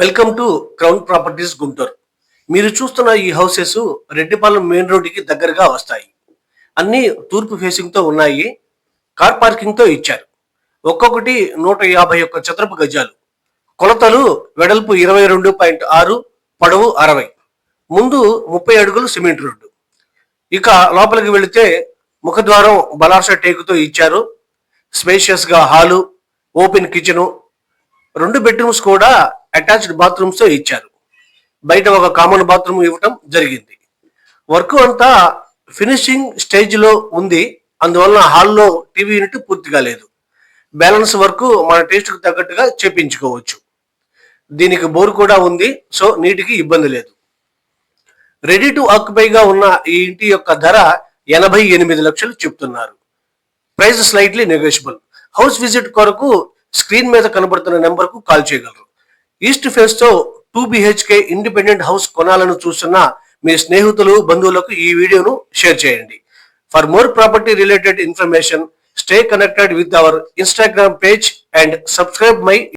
Welcome to crown properties Guntur. మీరు చూస్తున్న ఈ హౌసెస్ రెడ్డిపాలెం మెయిన్ రోడ్డుకి దగ్గరగా వస్తాయి. అన్ని తూర్పు ఫేసింగ్ తో ఉన్నాయి. కార్ పార్కింగ్ తో ఇచ్చారు. ఒక్కొక్కటి 151 చదరపు గజాలు. కొలతలు వెడల్పు 22.6, పొడవు 60. ముందు 30 అడుగులు సిమెంట్ రోడ్డు. ఇక లోపలికి వెళితే ముఖద్వారం బలార్ష టేకుతో ఇచ్చారు. స్పేషియస్ గా హాలు, ఓపెన్ కిచెను, 2 బెడ్రూమ్స్ కూడా అటాచ్డ్ బాత్రూమ్స్ తో ఇచ్చారు. బయట ఒక కామన్ బాత్రూమ్ ఇవ్వటం జరిగింది. వర్క్ అంతా ఫినిషింగ్ స్టేజ్ లో ఉంది. అందువలన హాల్లో టీవీ యూనిట్ పూర్తిగా లేదు. బ్యాలెన్స్ వర్క్ మన టేస్ట్ కు తగ్గట్టుగా చేపించుకోవచ్చు. దీనికి బోర్ కూడా ఉంది, సో నీటికి ఇబ్బంది లేదు. రెడీ టు ఆక్యుపైగా ఉన్న ఈ ఇంటి యొక్క ధర 88 లక్షలు చెప్తున్నారు. Price slightly negotiable. House visit కొరకు స్క్రీన్ మీద కనబడుతున్న నెంబర్ కు కాల్ చేయగలరు. ఈస్ట్ ఫేస్ తో 2 BHK ఇండిపెండెంట్ హౌస్ కొనాలని చూస్తున్న మీ స్నేహితులు, బంధువులకు ఈ వీడియోను షేర్ చేయండి. For more property related information, stay connected with our Instagram page and subscribe my